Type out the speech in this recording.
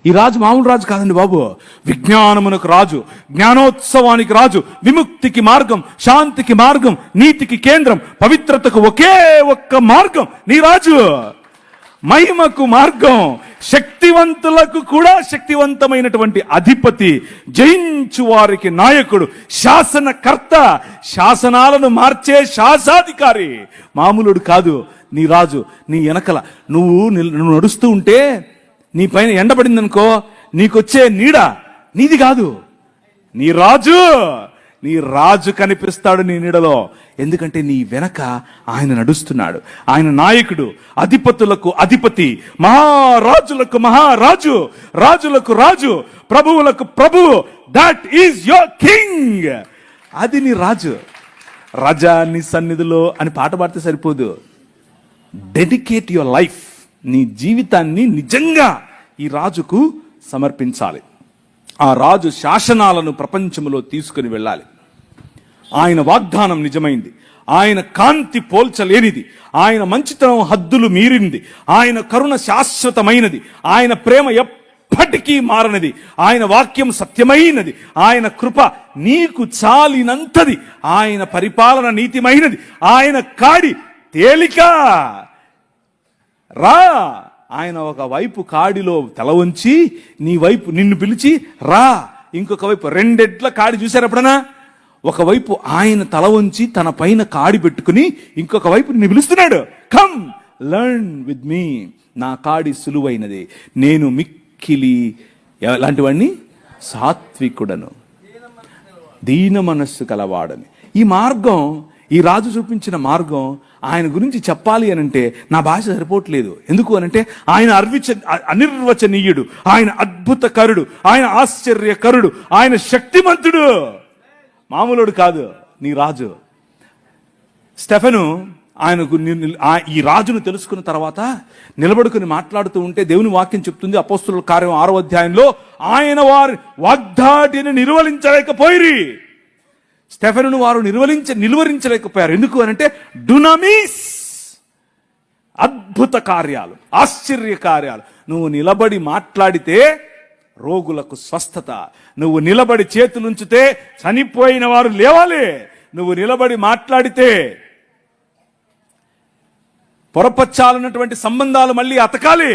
ఈ రాజు మామూలు రాజు కాదండి బాబు, విజ్ఞానమునకు రాజు, జ్ఞానోత్సవానికి రాజు, విముక్తికి మార్గం, శాంతికి మార్గం, నీతికి కేంద్రం, పవిత్రతకు ఒకే ఒక్క మార్గం నీ రాజు, మహిమకు మార్గం, శక్తివంతులకు కూడా శక్తివంతమైనటువంటి అధిపతి, జయించు వారికి నాయకుడు, శాసనకర్త, శాసనాలను మార్చే శాసాధికారి. మామూలుడు కాదు నీ రాజు. నీ వెనకల నువ్వు నడుస్తూ ఉంటే నీ పైన ఎండబడింది అనుకో, నీకొచ్చే నీడ నీది కాదు, నీ రాజు. నీ రాజు కనిపిస్తాడు నీ నీడలో, ఎందుకంటే నీ వెనక ఆయన నడుస్తున్నాడు. ఆయన నాయకుడు, అధిపతులకు అధిపతి, మహారాజులకు మహారాజు, రాజులకు రాజు, ప్రభువులకు ప్రభువు. That is your king. అది నీ రాజు. రాజా నీ సన్నిధిలో అని పాట పాడితే సరిపోదు. డెడికేట్ యువర్ లైఫ్, నీ జీవితాన్ని నిజంగా ఈ రాజుకు సమర్పించాలి. ఆ రాజు శాసనాలను ప్రపంచంలో తీసుకుని వెళ్ళాలి. ఆయన వాగ్దానం నిజమైంది, ఆయన కాంతి పోల్చలేనిది, ఆయన మంచితనం హద్దులు మీరింది, ఆయన కరుణ శాశ్వతమైనది, ఆయన ప్రేమ ఎప్పటికీ మారనిది, ఆయన వాక్యం సత్యమైనది, ఆయన కృప నీకు చాలినంతది, ఆయన పరిపాలన నీతిమైనది, ఆయన కాడి తేలిక. రా, ఆయన ఒక వైపు కాడిలో తల వంచి నీ వైపు నిన్ను పిలిచి రా, ఇంకొక వైపు రెండెట్ల కాడి చూశారు ఎప్పుడన్నా? ఒకవైపు ఆయన తల వంచి తన పైన కాడి పెట్టుకుని ఇంకొక వైపు నిన్ను పిలుస్తున్నాడు. కమ్ లర్న్ విత్ మీ, నా కాడి సులువైనది, నేను మిక్కిలి ఎలాంటివాడిని, సాత్వికుడను, దీన మనస్సు కలవాడని. ఈ మార్గం, ఈ రాజు చూపించిన మార్గం, ఆయన గురించి చెప్పాలి అనంటే నా భాష సరిపోవట్లేదు. ఎందుకు అనంటే ఆయన అనిర్వచనీయుడు, ఆయన అద్భుతకరుడు, ఆయన ఆశ్చర్యకరుడు, ఆయన శక్తిమంతుడు, మామూలుడు కాదు నీ రాజు. స్టెఫెను ఆయనకు ఈ రాజును తెలుసుకున్న తర్వాత నిలబడుకుని మాట్లాడుతూ ఉంటే దేవుని వాక్యం చెప్తుంది, అపోస్తుల కార్యం 6వ అధ్యాయంలో, ఆయన వారి వాగ్దాటిని నిర్వహించలేకపోయిరి. స్టెఫెనును వారు నిలువరించలేకపోయారు. ఎందుకు అనంటే డునామిస్, అద్భుత కార్యాలు, ఆశ్చర్య కార్యాలు. నువ్వు నిలబడి మాట్లాడితే రోగులకు స్వస్థత, నువ్వు నిలబడి చేతులుంచితే చనిపోయిన వారు లేవాలి, నువ్వు నిలబడి మాట్లాడితే పొరపచ్చాలన్నటువంటి సంబంధాలు మళ్ళీ అతకాలి.